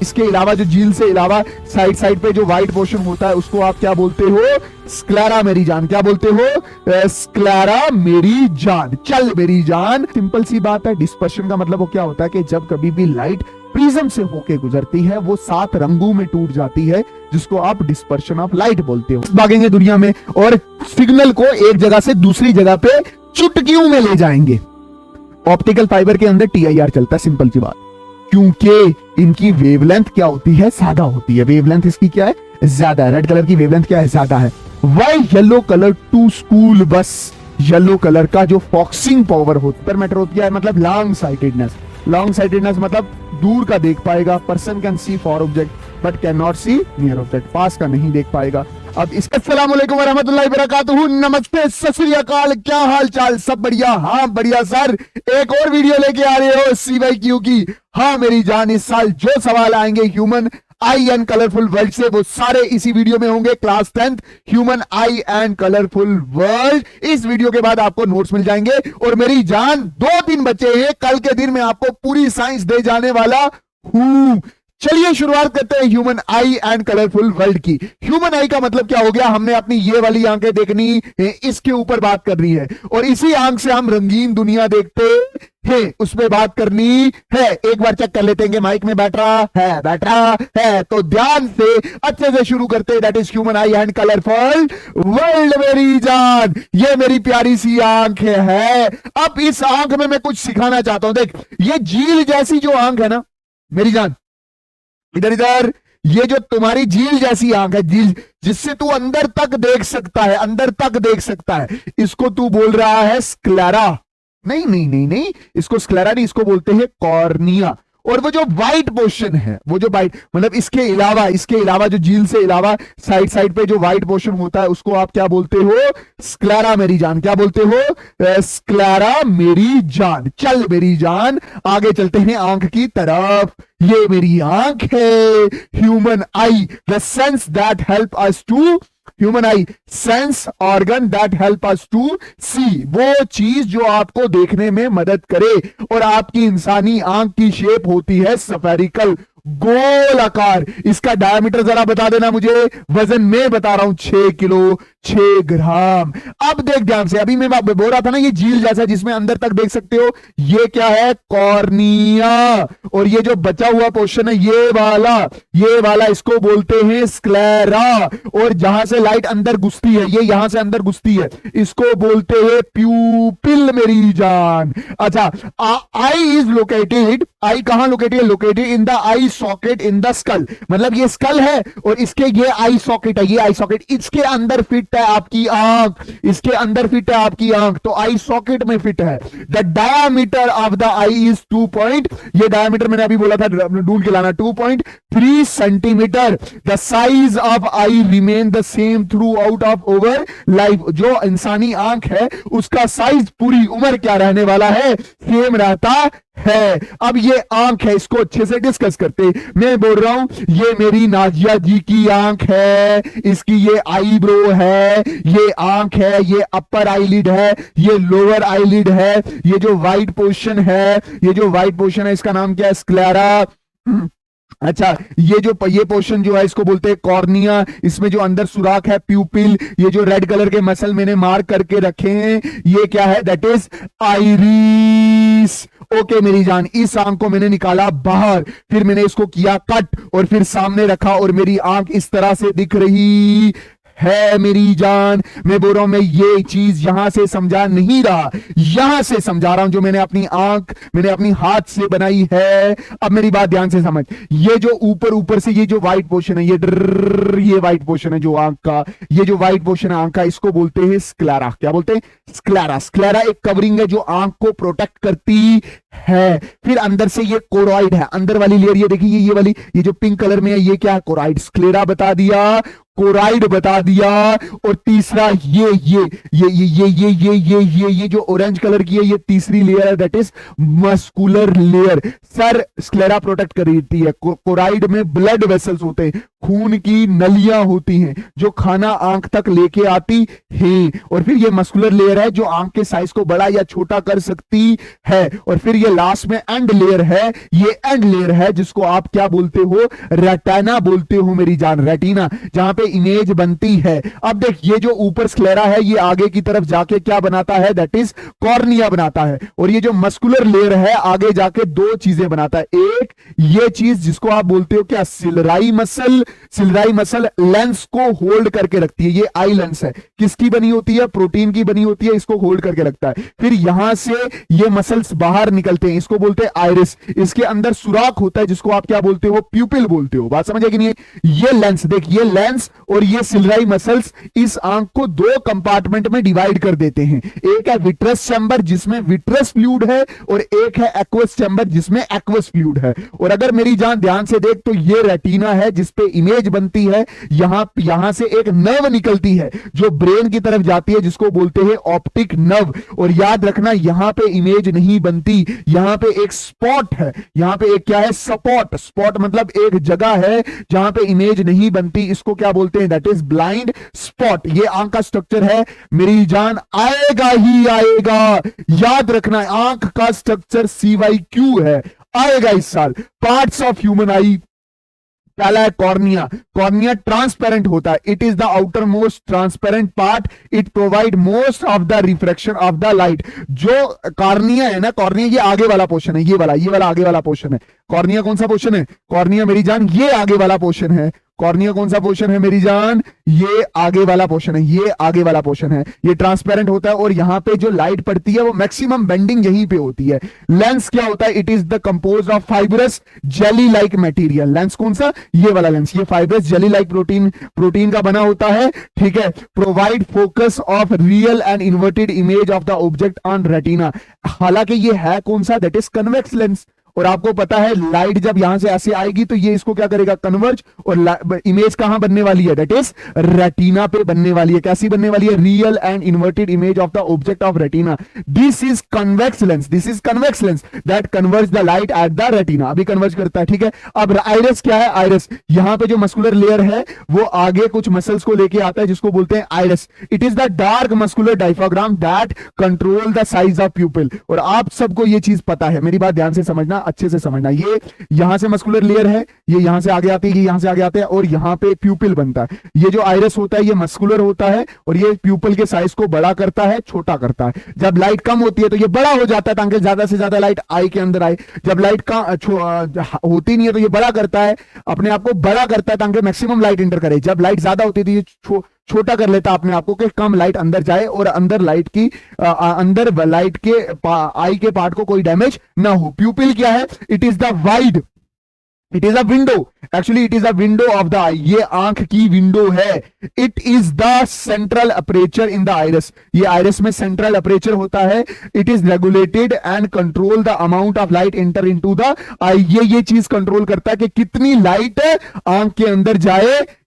इसके अलावा जो झील से अलावा साइड साइड पे जो व्हाइट पोर्शन होता है उसको आप क्या बोलते हो? स्क्लेरा मेरी जान। क्या बोलते हो? स्क्लेरा मेरी जान। चल मेरी जान। सिंपल सी बात है। डिस्पर्शन का मतलब वो क्या होता है कि जब कभी भी लाइट प्रिज्म से होके गुजरती है वो 7 रंगों में टूट जाती है, जिसको आप डिस्पर्शन ऑफ लाइट बोलते हो। भागेंगे दुनिया में और सिग्नल को एक जगह से दूसरी जगह पे चुटकियों में ले जाएंगे। ऑप्टिकल फाइबर के अंदर TIR चलता है। सिंपल सी बात, क्योंकि इनकी वेवलेंथ क्या होती है? ज्यादा होती है। वेवलेंथ इसकी क्या है? ज्यादा है। रेड कलर की वेवलेंथ क्या है? ज्यादा है। Why yellow colour to school bus. Yellow colour का जो फॉक्सिंग पावर होता है होती है, मतलब लॉन्ग साइटेडनेस। लॉन्ग साइटेडनेस मतलब दूर का देख पाएगा। Person can see far object but can not see near object. पास का नहीं देख पाएगा। अब इसके अस्सलाम वालेकुम व रहमतुल्लाहि व बरकातुहू। नमस्ते, सत श्री अकाल। क्या हाल चाल? सब बढ़िया? हाँ बढ़िया सर। एक और वीडियो लेके आ रहे हो CYQ की। हाँ मेरी जान, इस साल जो सवाल आएंगे human I and colourful world से, वो सारे इसी वीडियो में होंगे। Class 10th human I and colourful world. इस वीडियो के बाद आपको नोट्स मिल जाएंगे। और मेरी जान 2-3 बच्चे हैं, कल के दिन में आपको पूरी साइंस दे जाने वाला हूं। चलिए शुरुआत करते हैं human I and colourful world की। ह्यूमन आई का मतलब क्या हो गया? हमने अपनी ये वाली आंखें देखनी है, इसके ऊपर बात करनी है, और इसी आंख से हम रंगीन दुनिया देखते हैं, उस पर बात करनी है। एक बार चेक कर लेते हैं कि माइक में बैठ रहा है। तो ध्यान से अच्छे से शुरू करते हैं। That is human I and colourful world. मेरी जान, ये मेरी प्यारी सी आंख है। अब इस आंख में मैं कुछ सिखाना चाहता हूं। देख, ये झील जैसी जो आंख है ना मेरी जान, इधर इधर, ये जो तुम्हारी झील जैसी आंख है, झील जिससे तू अंदर तक देख सकता है, अंदर तक देख सकता है, इसको तू बोल रहा है स्क्लेरा। नहीं नहीं नहीं नहीं, इसको स्क्लेरा नहीं, इसको बोलते हैं कॉर्निया। और वो जो व्हाइट पोर्शन है, वो जो व्हाइट मतलब इसके अलावा जो झील से अलावा साइड साइड पे जो व्हाइट पोर्शन होता है उसको आप क्या बोलते हो? स्क्लेरा मेरी जान। क्या बोलते हो? स्क्लेरा मेरी जान। चल मेरी जान, आगे चलते हैं आंख की तरफ। ये मेरी आंख है, human eye, the sense that help us to, human eye sense organ that help us to see, वो चीज जो आपको देखने में मदद करे। और आपकी इंसानी आंख की शेप होती है स्फेरिकल, गोल आकार। इसका डायमीटर जरा बता देना मुझे। वजन में बता रहा हूं 6 किलो 6 ग्राम। अब देख ध्यान से, अभी मैं बोल रहा था ना ये झील जैसा जिसमें अंदर तक देख सकते हो, ये क्या है? कॉर्निया। और ये जो बचा हुआ पोर्शन है ये वाला इसको बोलते हैं स्क्लेरा। और जहां से लाइट अंदर घुसती है, ये यहां से अंदर घुसती है, इसको बोलते हैं प्यूपिल मेरी जान। अच्छा, आई इज लोकेटेड, आई कहां लोकेटेड है? Located in the I socket in the skull. मतलब ये स्कल है और इसके ये आई सॉकेट है, ये आई सॉकेट, इसके अंदर फिट है आपकी आंख, इसके अंदर फिट है आपकी आंख, तो आई सॉकेट में फिट है। The diameter of the I is 2 point, ये डायमीटर मैंने अभी बोला था, ढूंढ के लाना, 2.3 centimetre. The size of I remain the same through out of over life. जो इंसानी आंख है उसका साइज पूरी उम्र क्या रहने वाला है? सेम रहता है। अब ये आंख है, इसको अच्छे से डिस्कस करते। मैं बोल रहा हूं ये मेरी नाजिया जी की आंख है, इसकी ये आईब्रो है, ये आंख है, ये अपर आईलिड है, ये लोअर आईलिड है, ये जो व्हाइट पोर्शन है इसका नाम क्या है? स्क्लेरा। अच्छा, ये पोर्शन जो है इसको बोलते हैं कॉर्निया। इसमें जो अंदर सुराख है प्यूपिल। ये जो रेड कलर के मसल मैंने मार्क करके रखे हैं, ये क्या है? That is iris. ओके मेरी जान, इस आंख को मैंने निकाला बाहर, फिर मैंने इसको किया कट और फिर सामने रखा और मेरी आंख इस तरह से दिख रही है मेरी जान। मैं बोल रहा हूं, मैं ये चीज यहां से समझा नहीं रहा, यहां से समझा रहा हूं, जो मैंने अपनी आंख मैंने अपनी हाथ से बनाई है। अब मेरी बात ध्यान से समझ। ये जो ऊपर से ये जो व्हाइट पोर्शन है, ये व्हाइट पोर्शन है जो आंख का, ये जो व्हाइट पोर्शन है आंख का, इसको बोलते हैं स्क्लेरा। क्या बोलते हैं? स्क्लेरा। स्क्लेरा एक कवरिंग है जो आंख को प्रोटेक्ट करती है। फिर अंदर से ये कोरॉइड है, अंदर वाली लेयर, ये देखिए ये वाली, ये जो पिंक कलर में है, ये क्या है? कोरॉइड। स्क्लेरा बता दिया, कोराइड बता दिया, और तीसरा ये जो ऑरेंज कलर की है, ये तीसरी लेयर है, that is muscular layer. Sir sclera protect करती है। कोराइड में ब्लड वेसल्स होते हैं, खून की नलियां होती हैं जो खाना आंख तक लेके आती हैं, और फिर ये मस्कुलर लेयर है जो आंख के साइज को बड़ा या छोटा कर सकती है, और फिर ये लास्ट में एंड लेयर है, ये एंड लेयर है जिसको आप क्या बोलते हो, रेटिना बोलते हो मेरी जान, रेटिना, जहां पे इमेज बनती है। अब देख, ये जो ऊपर स्क्लेरा है ये आगे की तरफ जाके क्या बनाता है, दैट इज कॉर्निया बनाता है, और ये जो मस्कुलर लेयर है आगे जाके दो चीजें बनाता है। एक ये चीज जिसको आप बोलते हो क्या, सिलराई मसल। सिलराई मसल लेंस को होल्ड करके रखती है, ये आई लेंस है, किसकी बनी होती है, प्रोटीन की बनी होती है, इसको होल्ड करके रखता है। फिर यहां से ये मसल्स बाहर निकलते हैं, इसको बोलते हैं आइरिस, इसके अंदर सुराख होता है जिसको आप क्या बोलते हो, प्यूपिल बोलते हो। बात समझ कि नहीं? ये लेंस देख, ये लेंस और ये सिलराई मसल्स इस आंख को दो कंपार्टमेंट में डिवाइड कर देते हैं। एक है विट्रस चैम्बर जिसमें विट्रस फ्लूइड है, और एक है एक्वस चैम्बर जिसमें एक्वस फ्लूइड है। और अगर मेरी जान ध्यान से देख तो ये रेटिना है जिसपे इमेज बनती है, यहां से एक नर्व निकलती है जो ब्रेन की तरफ जाती है जिसको बोलते हैं ऑप्टिक नर्व। और याद रखना यहां पे इमेज नहीं बनती, यहां पे एक स्पॉट है, यहां पे एक क्या है, स्पॉट। स्पॉट मतलब एक जगह है जहां पे इमेज नहीं बनती, इसको क्या बोलते हैं, दैट इज ब्लाइंड स्पॉट। ये आंख का स्ट्रक्चर है मेरी जान, आएगा ही आएगा, याद रखना आंख का स्ट्रक्चर CYQ है, आएगा इस साल। पार्ट्स ऑफ ह्यूमन आई, पहला है कॉर्निया। कॉर्निया ट्रांसपेरेंट होता है, it is the outer most transparent part, it provide most of the reflection of the light. जो कॉर्निया है ना, कॉर्निया ये आगे वाला पोर्शन है, ये वाला आगे वाला पोर्शन है। कॉर्निया कौन सा पोर्शन है, कॉर्निया मेरी जान ये आगे वाला पोर्शन है। कॉर्निया कौन सा पोर्शन है मेरी जान, ये आगे वाला पोर्शन है, ये आगे वाला पोर्शन है। ये ट्रांसपेरेंट होता है और यहां पे जो लाइट पड़ती है वो मैक्सिमम बेंडिंग यहीं पे होती है। लेंस क्या होता है, it is the compose of fibrous jelly like material. Lens कौन सा, ये वाला लेंस, ये फाइब्रस जेली लाइक प्रोटीन का बना होता है, ठीक है। Provide focus of real and inverted image of the object on retina. हालांकि ये है कौन सा, दैट इज कन्वेक्स लेंस। और आपको पता है लाइट जब यहां से ऐसे आएगी तो ये इसको क्या करेगा, कन्वर्ज, और इमेज कहां बनने वाली है, दैट इज रेटिना पे बनने वाली है। कैसी बनने वाली है, real and inverted image of the object of retina. This is convex lens, this is convex lens that converge the light at the retina. अभी कन्वर्ज करता है, ठीक है। अब आइरिस क्या है, आइरिस यहां पे जो मस्कुलर लेयर है वो आगे कुछ मसल्स को लेके आता है जिसको बोलते हैं iris. It is the dark muscular diaphragm that control the size of प्यूपिल। और आप सबको ये चीज पता है, मेरी बात ध्यान से समझना, अच्छे से समझना। ये यहां से मस्कुलर लेयर है, ये यहां से आगे आती है, ये यहां से आगे आते हैं, और यहां पे प्यूपिल बनता है। ये जो आइरिस होता है ये मस्कुलर होता है, और ये प्यूपिल के साइज को बड़ा करता है, छोटा करता है। जब लाइट कम होती है तो ये बड़ा हो जाता है ताकि ज्यादा से ज्यादा लाइट आई के अंदर आए। जब लाइट का होती नहीं है तो ये बड़ा करता है, अपने आप को बड़ा करता है ताकि मैक्सिमम लाइट इंटर करे। जब लाइट ज्यादा होती है तो ये छोटा कर लेता अपने आप को कि कम लाइट अंदर जाए और अंदर लाइट के आई के पार्ट को कोई डैमेज ना हो। प्यूपिल क्या है, it is the wide, it is a window, actually it is a window of the eye, ये आंख की विंडो है। It is the central aperture in the iris, ये आइरिस में सेंट्रल अपर्चर होता है। It is regulated and control the amount of light enter into the eye, ये चीज कंट्रोल करता है कि कितनी लाइट आंख के अंदर जाएगी।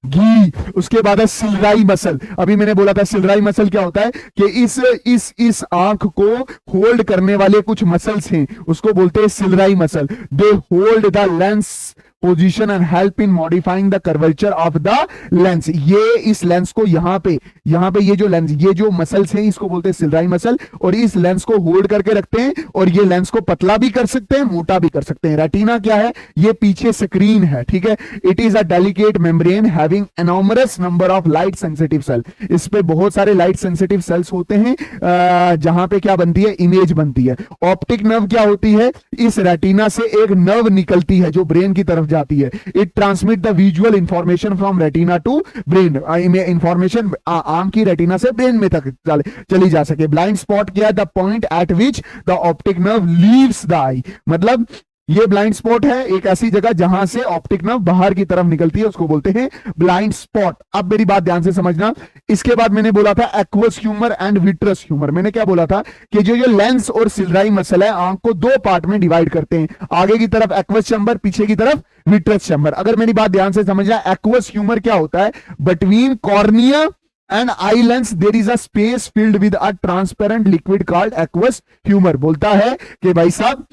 उसके बाद है सिलराई मसल। अभी मैंने बोला था सिलराई मसल क्या होता है कि इस आंख को होल्ड करने वाले कुछ मसल्स हैं, उसको बोलते हैं ciliary muscle. They hold the lens position and help in modifying the curvature of the lens. ये इस लेंस को यहां पे ये जो लेंस, ये जो मसल्स हैं इसको बोलते हैं सिलराई मसल, और इस लेंस को होल्ड करके रखते हैं, और ये लेंस को पतला भी कर सकते हैं, मोटा भी कर सकते हैं। रेटिना क्या है, ये पीछे स्क्रीन है, ठीक है। It is a delicate membrane having enormous number of light sensitive cell. इस पे बहुत सारे लाइट सेंसिटिव सेल्स होते हैं जहां पे क्या बनती है, इमेज बनती है। ऑप्टिक नर्व क्या होती है, इस रेटिना से एक नर्व निकलती है जो ब्रेन की तरफ जाती है। It transmit the visual information from retina to brain, information आंख की रेटिना से ब्रेन में तक चली जा सके। ब्लाइंड स्पॉट क्या है, the point at which the optic nerve leaves the eye, मतलब ये ब्लाइंड स्पॉट है, एक ऐसी जगह जहां से ऑप्टिक नर्व बाहर की तरफ निकलती है, उसको बोलते हैं ब्लाइंड स्पॉट। अब मेरी बात ध्यान से समझना, इसके बाद मैंने बोला था aqueous humour and vitreous humour. मैंने क्या बोला था कि जो ये लेंस और सिलराई मसल है, आंख को दो पार्ट में डिवाइड करते हैं, आगे की तरफ एक्वस चैम्बर, पीछे की तरफ विट्रस चैम्बर। अगर मेरी बात ध्यान से समझना, एक्वस ह्यूमर क्या होता है, between cornea and eye lens there is a space filled with a transparent liquid called aqueous humor। बोलता है कि भाई साहब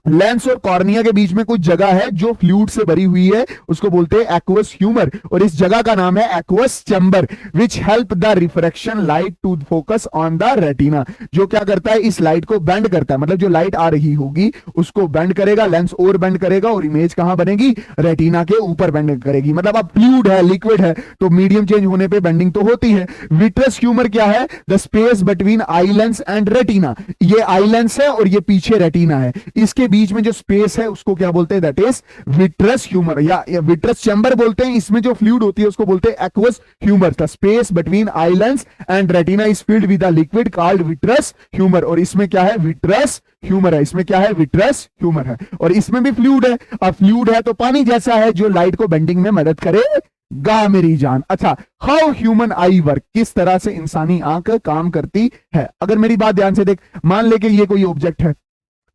लेंस और कॉर्निया के बीच में कुछ जगह है जो फ्लूइड से भरी हुई है, उसको बोलते हैं एक्वस ह्यूमर, और इस जगह का नाम है aqueous chamber, which help the refraction light to focus on the retina. जो क्या करता है, इस लाइट को बेंड करता है, मतलब जो लाइट आ रही होगी उसको बेंड करेगा, लेंस और बेंड करेगा, और इमेज कहां बनेगी, रेटिना के ऊपर बेंड करेगी। मतलब अब फ्लूइड है, लिक्विड है, तो मीडियम चेंज होने पर बेंडिंग तो होती है। विट्रस ह्यूमर क्या है, the space between eye lens and retina. ये आई लेंस है और ये पीछे रेटिना है, इसके बीच में जो स्पेस है उसको क्या बोलते हैं, दैट इज विट्रस ह्यूमर या विट्रस चैम्बर बोलते हैं। इसमें जो फ्लूइड होती है उसको बोलते हैं aqueous humour. The space between eye lens and retina is filled with a liquid called vitreous humour. और इसमें क्या है, विट्रस ह्यूमर है, इसमें क्या है, विट्रस ह्यूमर है, और इसमें भी फ्लूइड है। अब फ्लूइड है तो पानी जैसा है जो लाइट को बेंडिंग में मदद करेगा मेरी जान। अच्छा, हाउ ह्यूमन आई वर्क, किस तरह से इंसानी आंख काम करती है। अगर मेरी बात ध्यान से देख, मान ले कि ये कोई ऑब्जेक्ट है,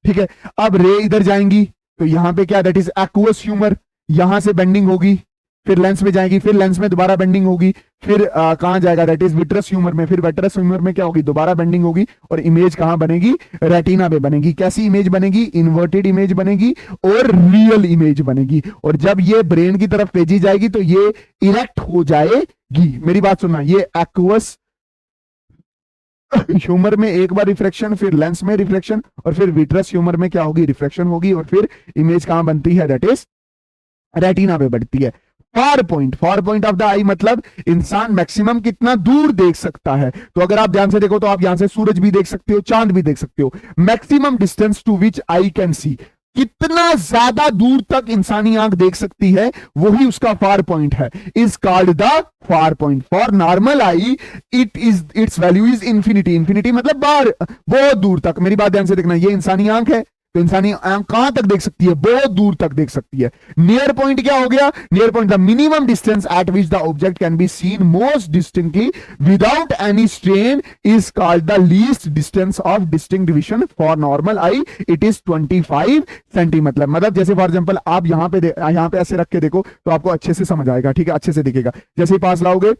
ठीक है, अब रे इधर जाएंगी तो यहां पे क्या, दैट इज एक्वस ह्यूमर, यहां से बेंडिंग होगी, फिर लेंस में जाएगी, फिर लेंस में दोबारा बेंडिंग होगी, फिर कहां जाएगा, दैट इज विट्रस ह्यूमर में, फिर विट्रस ह्यूमर में क्या होगी, दोबारा बेंडिंग होगी, और इमेज कहां बनेगी, रेटिना पे बनेगी। कैसी इमेज बनेगी, इन्वर्टेड इमेज बनेगी और रियल इमेज बनेगी। और जब ये ब्रेन की तरफ भेजी जाएगी तो ये इरेक्ट हो जाएगी। मेरी बात सुनना, ये एक्वस ह्यूमर में एक बार रिफ्लेक्शन, फिर लेंस में रिफ्लेक्शन, और फिर विट्रस ह्यूमर में क्या होगी, रिफ्लेक्शन होगी, और फिर इमेज कहां बनती है, दैट इज रेटिना पे बढ़ती है। Far point of the eye मतलब इंसान मैक्सिमम कितना दूर देख सकता है। तो अगर आप ध्यान से देखो तो आप यहां से सूरज भी देख सकते हो, चांद भी देख सकते हो। Maximum distance to which I can see, कितना ज्यादा दूर तक इंसानी आंख देख सकती है, वही उसका फार पॉइंट है, is called the far point. For normal I it's value is infinity. Infinity मतलब बाहर, बहुत दूर तक। मेरी बात ध्यान से देखना, ये इंसानी आंख है तो इंसानी आंख कहां तक देख सकती है, बहुत दूर तक देख सकती है। नियर पॉइंट क्या हो गया, near point the minimum distance eight which the object can be seen most distinctly without any strain is called the least distance of distinct vision. For normal I it is 25 centimetre. मतलब जैसे for example आप यहां पे ऐसे रख के देखो तो आपको अच्छे से समझ आएगा, ठीक है, अच्छे से दिखेगा। जैसे ही पास लाओगे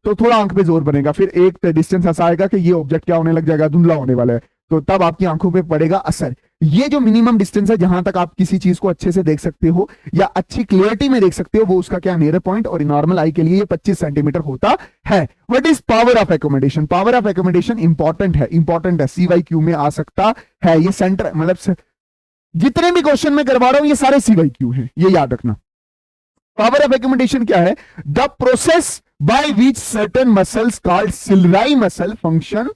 तो थोड़ा आंख पे जोर बनेगा, फिर एक डिस्टेंस ऐसा आएगा कि ये ऑब्जेक्ट क्या होने लग जाएगा, धुंधला होने वाला है, तो तब आपकी आंखों पे पड़ेगा असर। ये जो मिनिमम डिस्टेंस है जहां तक आप किसी चीज को अच्छे से देख सकते हो या अच्छी क्लियरिटी में देख सकते हो, वो उसका क्या, नियर पॉइंट। और नॉर्मल आई के लिए ये 25 सेंटीमीटर होता है। What is power of accommodation, power of accommodation important है, CYQ में आ सकता है। ये सेंटर मतलब जितने भी क्वेश्चन में करवा रहा हूं ये सारे CYQ हैं, ये याद रखना। पावर ऑफ एकोमोडेशन क्या है, the process by which certain muscles called ciliary muscle function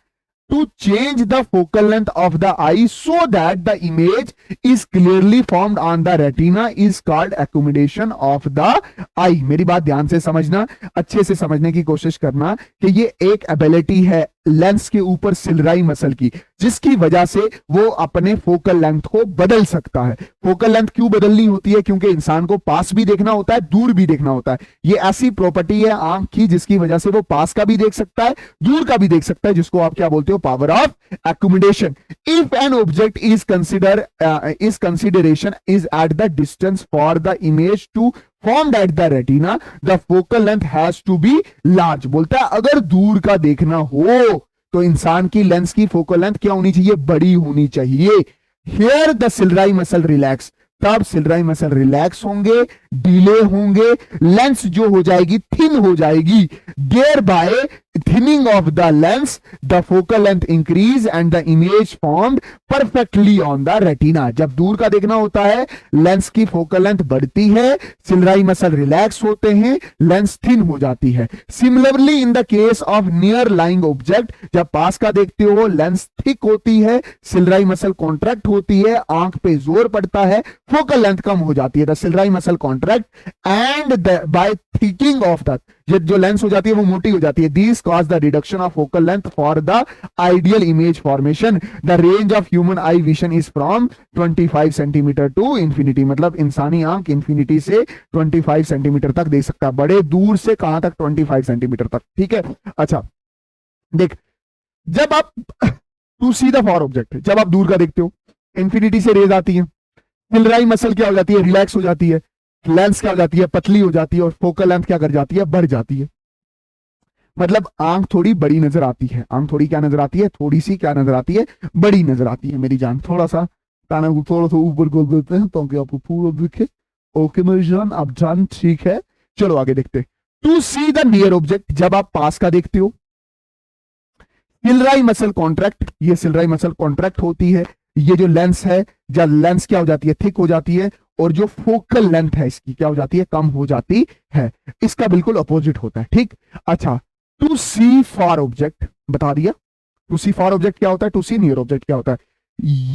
to change the focal length of the eye so that the image is clearly formed on the retina is called accommodation of the eye। मेरी बात ध्यान से समझना, अच्छे से समझने की कोशिश करना कि ये एक एबिलिटी है लेंस के ऊपर सिलराई मसल की, जिसकी वजह से वो अपने फोकल लेंथ को बदल सकता है। फोकल लेंथ क्यों बदलनी होती है, क्योंकि इंसान को पास भी देखना होता है, दूर भी देखना होता है। ये ऐसी प्रॉपर्टी है आंख की जिसकी वजह से वो पास का भी देख सकता है, दूर का भी देख सकता है, जिसको आप क्या बोलते हो, power of accommodation. If an object is consideration is at the distance for the image to formed at the retina the focal length has to be large। बोलता है अगर दूर का देखना हो तो इंसान की लेंस की फोकल लेंथ क्या होनी चाहिए, बड़ी होनी चाहिए। Here the ciliary muscle relax, तब सिलराई मसल रिलैक्स होंगे, डीले होंगे, लेंस जो हो जाएगी थिन हो जाएगी। Thereby thinning of the lens the focal length increase and the image formed perfectly on the retina. जब दूर का देखना होता है लेंस की फोकल लेंथ बढ़ती है, सिलराई मसल रिलैक्स होते हैं, लेंस थिन हो जाती है। Similarly in the case of near lying object, जब पास का देखते हो लेंस थिक होती है, सिलराई मसल कॉन्ट्रैक्ट होती है, आंख पे जोर पड़ता है, फोकल लेंथ कम हो जाती है। The ciliary muscle contract and by thickening of the, जो लेंस हो जाती है वो मोटी हो जाती है। These cause the reduction of focal length for the ideal image formation. The range of human eye vision is from 25 centimetre to infinity. मतलब इंसानी आंख इंफिनिटी से 25 सेंटीमीटर तक देख सकता है। बड़े दूर से कहां तक? 25 सेंटीमीटर तक। ठीक है, अच्छा देख, जब आप to see the far object, जब आप दूर का देखते हो, इंफिनिटी से रेज आती है, सिलराई मसल क्या हो जाती है? रिलैक्स हो जाती है। लेंस क्या हो जाती है? पतली हो जाती है। और फोकल लेंथ क्या कर जाती है? बढ़ जाती है। मतलब आंख थोड़ी बड़ी नजर आती है। आंख थोड़ी क्या नजर आती है? थोड़ी सी क्या नजर आती है? बड़ी नजर आती है मेरी जान। थोड़ा सा काना को थोड़ा सा ऊपर खोल देते हैं ताकि आपको पूरा दिखे। ओके मेरी जान, आप जान ठीक है। चलो आगे देखते हैं। To see the near object, जब आप पास का देखते हो, सिलराई मसल कॉन्ट्रैक्ट, ये सिलराई मसल कॉन्ट्रैक्ट होती है। ये जो लेंस है, जब लेंस क्या हो जाती है? थिक हो जाती है। और जो फोकल लेंथ है इसकी क्या हो जाती है? कम हो जाती है। इसका बिल्कुल अपोजिट होता है। ठीक, अच्छा, टू सी फॉर ऑब्जेक्ट बता दिया। टू सी फॉर ऑब्जेक्ट क्या होता है? टू सी नियर ऑब्जेक्ट क्या होता है?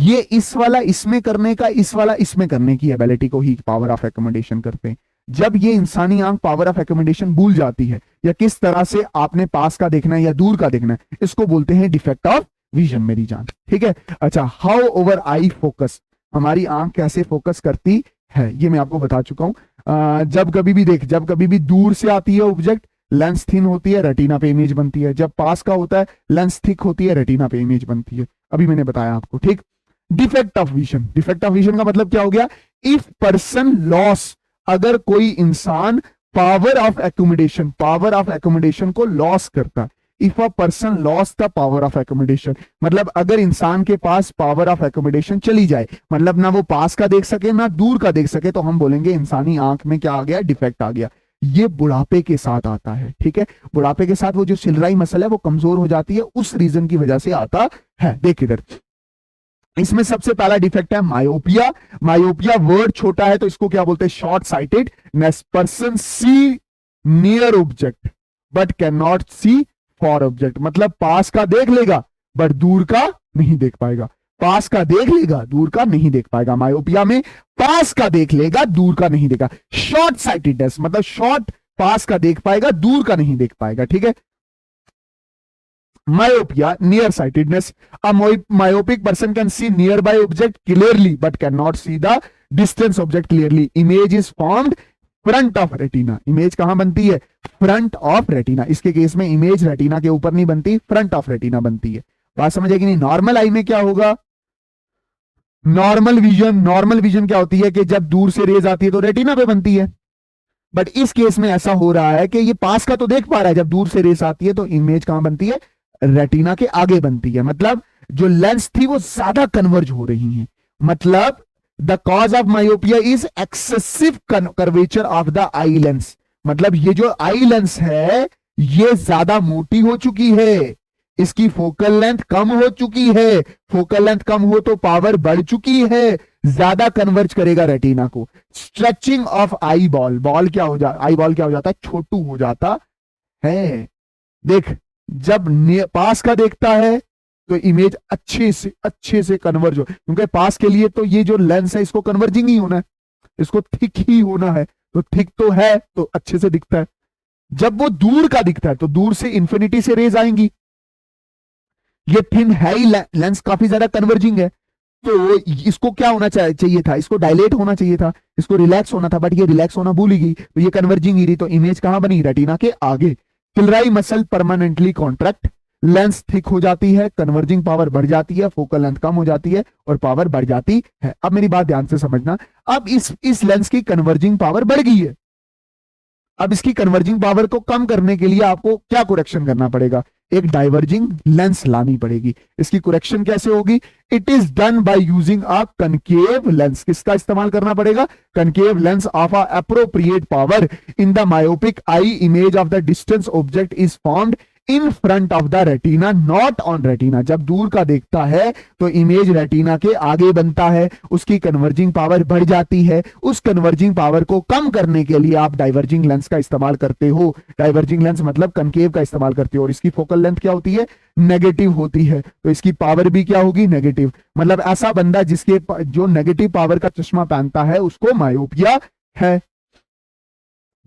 ये इस वाला इसमें करने का, इस वाला इसमें करने की एबिलिटी को ही पावर ऑफ एकोमोडेशन करते हैं। जब ये इंसानी आंख पावर ऑफ एकोमोडेशन भूल जाती है, या किस तरह से आपने पास का देखना है या दूर का देखना है, इसको बोलते हैं डिफेक्ट ऑफ विजन मेरी जान। ठीक है, अच्छा, हाउ ओवर आई फोकस, हमारी आंख कैसे फोकस करती है ये मैं आपको बता चुका हूं। जब कभी भी देख, जब कभी भी दूर से आती है ऑब्जेक्ट, लेंस थिन होती है, रेटिना पे इमेज बनती है। जब पास का होता है, लेंस थिक होती है, रेटिना पे इमेज बनती है। अभी मैंने बताया आपको। ठीक, defect of vision, defect of vision का मतलब क्या हो गया? इफ पर्सन लॉस, अगर कोई इंसान power of accommodation, power of accommodation को लॉस करता है। If a person loss the power of accommodation, मतलब अगर इंसान के पास पावर ऑफ एकोमोडेशन चली जाए, मतलब ना वो पास का देख सके ना दूर का देख सके, तो हम बोलेंगे इंसानी आंख में क्या आ गया? डिफेक्ट आ गया। ये बुढ़ापे के साथ आता है। ठीक है, बुढ़ापे के साथ वो जो सिलराई मसल है वो कमजोर हो जाती है, उस रीजन की वजह से आता है। देख इधर, इसमें सबसे पहला डिफेक्ट है मायोपिया। मायोपिया वर्ड छोटा है तो इसको क्या बोलते हैं? Short sightedness. Person see near object but can not see far object, मतलब पास का देख लेगा बट दूर का नहीं देख पाएगा। पास का देख लेगा, दूर का नहीं देख पाएगा। मायोपिया में पास का देख लेगा, दूर का नहीं देगा। शॉर्ट साइटेडनेस मतलब शॉर्ट पास का देख पाएगा, दूर का नहीं देख पाएगा। ठीक है, myopia, nearsightedness. A myopic person can see nearby object clearly but cannot see the distance object clearly. Image is formed front of retina. Image कहां बनती है? Front of retina. इसके केस में इमेज रेटिना के ऊपर नहीं बनती, फ्रंट ऑफ रेटिना बनती है। बात समझ आएगी नहीं? नॉर्मल आई में क्या होगा? नॉर्मल विजन, नॉर्मल विजन क्या होती है कि जब दूर से रेज आती है तो रेटिना पे बनती है। बट इस केस में ऐसा हो रहा है कि ये पास का तो देख पा रहा है, जब दूर से रेस आती है तो इमेज कहां बनती है? रेटिना के आगे बनती है। मतलब जो लेंस थी वो ज्यादा कन्वर्ज हो रही है। मतलब the cause of myopia is excessive curvature of the eye lens. मतलब ये जो आई लेंस है ये ज्यादा मोटी हो चुकी है, इसकी फोकल लेंथ कम हो चुकी है। फोकल लेंथ कम हो तो पावर बढ़ चुकी है, ज्यादा कन्वर्ज करेगा रेटिना को। Stretching of eye ball, ball क्या हो जाता? आई बॉल क्या हो जाता है? छोटू हो जाता है। देख, जब पास का देखता है तो इमेज अच्छे से कन्वर्ज हो, क्योंकि पास के लिए तो ये जो लेंस है इसको कन्वर्जिंग ही होना है, इसको थिक ही होना है। तो थिक तो है तो अच्छे से दिखता है। जब वो दूर का दिखता है तो दूर से इंफिनिटी से रेज आएंगी। ये थिन है ही, लेंस काफी ज्यादा कन्वर्जिंग है, तो इसको क्या होना चाहिए था? इसको डायलेट होना चाहिए था, इसको रिलैक्स होना था, बट ये रिलैक्स होना भूल ही गई, तो ये कन्वर्जिंग ही रही। तो इमेज कहां बनी? रेटिना के आगे। Ciliary muscle permanently contract, lens thick हो जाती है, कन्वर्जिंग पावर बढ़ जाती है, फोकल लेंथ कम हो जाती है और पावर बढ़ जाती है। अब मेरी बात ध्यान से समझना, अब इस लेंस की कन्वर्जिंग पावर बढ़ गई है। अब इसकी कन्वर्जिंग पावर को कम करने के लिए आपको क्या करेक्शन करना पड़ेगा? एक डाइवर्जिंग लेंस लानी पड़ेगी। इसकी करेक्शन कैसे होगी? It is done by using a concave lens. किसका इस्तेमाल करना पड़ेगा? Concave lens of a appropriate power in the myopic eye. Image of the distance object is formed in front of the retina, not on retina. जब दूर का देखता है तो इमेज रेटिना के आगे बनता है, उसकी कन्वर्जिंग पावर बढ़ जाती है। उस कन्वर्जिंग पावर को कम करने के लिए आप डाइवर्जिंग लेंस का इस्तेमाल करते हो। डाइवर्जिंग लेंस मतलब कनकेव का इस्तेमाल करते हो, और इसकी फोकल लेंथ क्या होती है? नेगेटिव होती है, तो इसकी पावर भी क्या होगी? नेगेटिव। मतलब ऐसा बंदा जिसके जो नेगेटिव पावर का चश्मा पहनता है उसको मायोपिया है।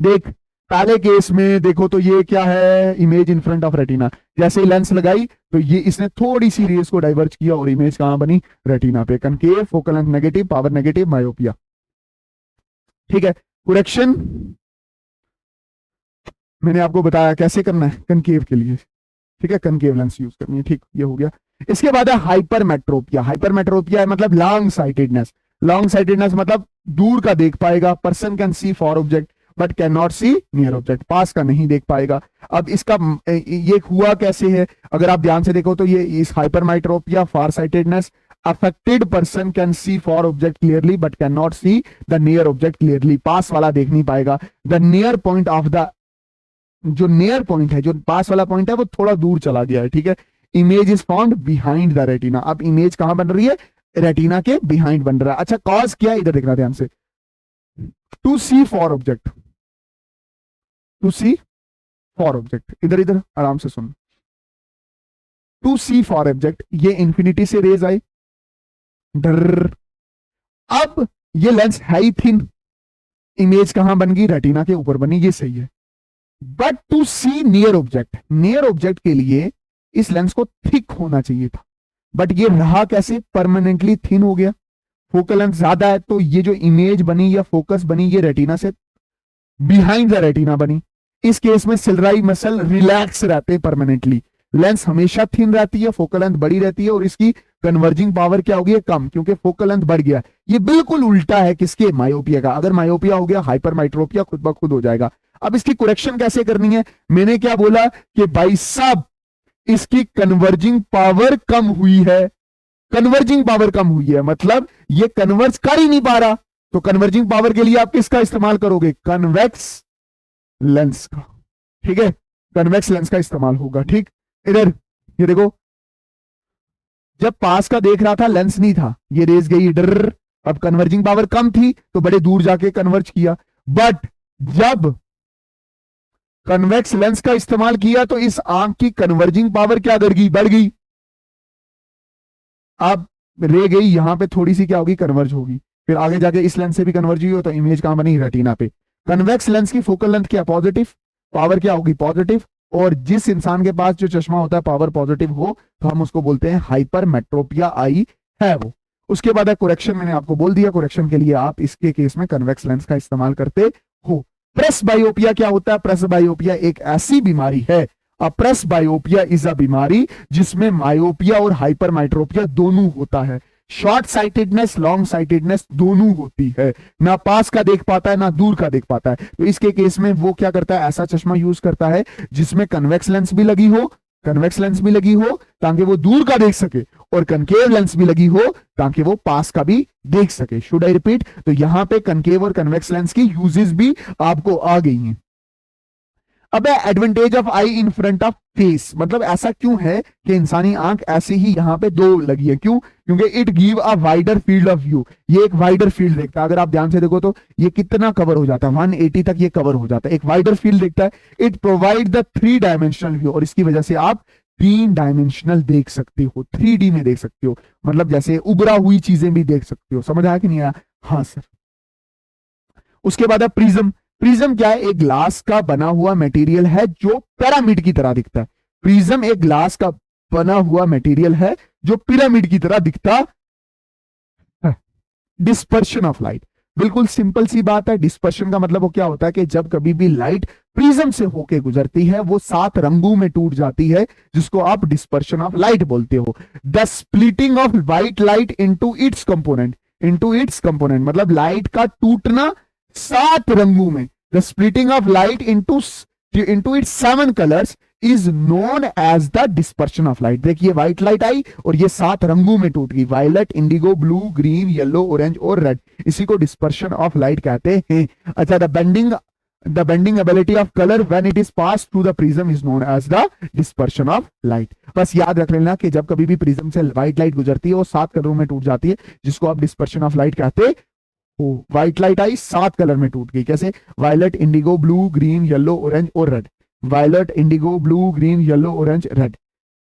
देख, पहले केस में देखो तो ये क्या है, image in front of retina. जैसे ही लेंस लगाई तो ये इसने थोड़ी सी रेस को डाइवर्ज किया और इमेज कहां बनी, रेटिना पे। Concave, focal length negative, power negative, myopia. ठीक है, करेक्शन मैंने आपको बताया कैसे करना है कनकेव के लिए। ठीक है, कनकेव लेंस यूज करनी है। ठीक, ये हो गया। इसके बाद है हाइपरमेट्रोपिया। हाइपरमेट्रोपिया है मतलब लॉन्ग साइटेडनेस। लॉन्ग साइटेडनेस मतलब दूर का देख पाएगा, person can see far object but can not see near object, पास का नहीं देख पाएगा। अब इसका ये हुआ कैसे है, अगर आप ध्यान से देखो तो ये इस hypermetropia, far sightedness, affected person can see far object clearly but can not see the near object clearly, पास वाला देख नहीं पाएगा। The near point of the, जो नियर पॉइंट है, जो पास वाला पॉइंट है वो थोड़ा दूर चला गया है। ठीक है, image is found behind the retina. अब इमेज कहां बन रही है, रेटिना के बिहाइंड बन रहा है। अच्छा, कॉज क्या है, इधर देखना ध्यान से। To see far object, to see far object, इधर इधर आराम से सुन। टू सी फॉर ऑब्जेक्ट, ये इंफिनिटी से रेज आई, डर। अब ये लेंस है ही थिन, इमेज कहां बन गई, रेटिना के ऊपर बनी, ये सही है। But to see near object, near object के लिए इस लेंस को थिक होना चाहिए था, बट ये रहा कैसे, परमानेंटली थिन हो गया। फोकल लेंथ ज्यादा है तो ये जो इमेज बनी या फोकस बनी ये रेटिना से बिहाइंड द रेटिना बनी। इस केस में सिलराई मसल रिलैक्स रहते हैं परमानेंटली, लेंस हमेशा थिन रहती है, फोकल लेंथ बड़ी रहती है और इसकी कन्वर्जिंग पावर क्या होगी, कम, क्योंकि फोकल लेंथ बढ़ गया। ये बिल्कुल उल्टा है किसके, मायोपिया का। अगर मायोपिया हो गया, हाइपरमेट्रोपिया खुद ब खुद हो जाएगा। अब इसकी करेक्शन कैसे करनी है, मैंने क्या बोला कि भाई साहब इसकी कन्वर्जिंग पावर कम हुई है। कन्वर्जिंग पावर कम हुई है मतलब ये कन्वर्ज कर ही नहीं पा रहा, तो कन्वर्जिंग पावर के लिए आप किसका इस्तेमाल करोगे, कन्वेक्स लेंस का। ठीक है, कन्वेक्स लेंस का इस्तेमाल होगा। ठीक, इधर ये देखो, जब पास का देख रहा था लेंस नहीं था, ये रेस गई डर, अब कन्वर्जिंग पावर कम थी तो बड़े दूर जाके कन्वर्ज किया। बट जब कन्वेक्स लेंस का इस्तेमाल किया तो इस आंख की कन्वर्जिंग पावर क्या कर गई, बढ़ गई। अब रह गई यहां पे थोड़ी सी क्या होगी, कन्वर्ज होगी, फिर आगे जाके इस लेंस से भी कन्वर्ज हुई हो तो इमेज कहां बनी, रेटिना पे। कन्वेक्स लेंस की फोकल लेंथ क्या, पॉजिटिव, पावर क्या होगी, पॉजिटिव। और जिस इंसान के पास जो चश्मा होता है पावर पॉजिटिव हो तो हम उसको बोलते हैं हाइपरमेट्रोपिया आई है वो। उसके बाद है करेक्शन, मैंने आपको बोल दिया करेक्शन के लिए आप इसके केस में कन्वेक्स लेंस का इस्तेमाल करते हो। प्रेस बायोपिया क्या होता है, प्रेस बायोपिया एक ऐसी बीमारी है, प्रेस बायोपिया इज अ बीमारी जिसमें मायोपिया और हाइपरमेट्रोपिया दोनों होता है। शॉर्ट साइटेडनेस, लॉन्ग साइटेडनेस दोनों होती है, ना पास का देख पाता है ना दूर का देख पाता है। तो इसके केस में वो क्या करता है, ऐसा चश्मा यूज करता है जिसमें कन्वेक्स लेंस भी लगी हो, कन्वेक्स लेंस भी लगी हो ताकि वो दूर का देख सके, और कनकेव लेंस भी लगी हो ताकि वो पास का भी देख सके। शुड आई रिपीट, तो यहां पे कनकेव और कन्वेक्स लेंस की यूजेस भी आपको आ गई हैं। अब है advantage of I in front of face, मतलब ऐसा क्यों है कि इंसानी आंख ऐसे ही यहां पे दो लगी है, क्यों, क्योंकि it give a wider field of view, ये एक वाइडर फील्ड देखता है। अगर आप ध्यान से देखो तो ये कितना कवर हो जाता है, 180 तक ये कवर हो जाता है, एक वाइडर फील्ड देखता है। It provide the 3 dimensional view, और इसकी वजह से आप 3 डायमेंशनल देख सकते हो, 3D में देख सकते हो, मतलब जैसे उभरा हुई चीजें भी देख सकते हो। समझ आया कि नहीं आया, हाँ सर। उसके बाद है प्रिज्म। प्रिज्म क्या है, एक ग्लास का बना हुआ मटेरियल है जो पिरामिड की तरह दिखता है। प्रिज्म एक ग्लास का बना हुआ मटेरियल है जो पिरामिड की तरह दिखता है। डिस्पर्शन ऑफ लाइट, बिल्कुल सिंपल सी बात है। डिस्पर्शन का मतलब वो क्या होता है कि जब कभी भी लाइट प्रिज्म से होके गुजरती है वो 7 रंगों में टूट जाती है, जिसको आप डिस्पर्शन ऑफ लाइट बोलते हो। The splitting of white light into its component, into its component मतलब लाइट का टूटना 7 रंगों में। The splitting of light into its 7 colours is known as the dispersion of light. देखिए व्हाइट लाइट आई और ये 7 रंगों में टूट गई, violet, indigo, blue, green, yellow, orange और रेड, इसी को डिस्पर्शन ऑफ लाइट कहते हैं। अच्छा, the bending ability of colour when it is pass through the prism is known as the dispersion of light. बस याद रख लेना कि जब कभी भी प्रिज्म से व्हाइट लाइट गुजरती है वो 7 कलरों में टूट जाती है, जिसको आप डिस्पर्शन ऑफ लाइट कहते हो। व्हाइट लाइट आई 7 कलर में टूट गई, कैसे, violet, indigo, blue, green, yellow, orange और red. Violet, indigo, blue, green, yellow, orange, red.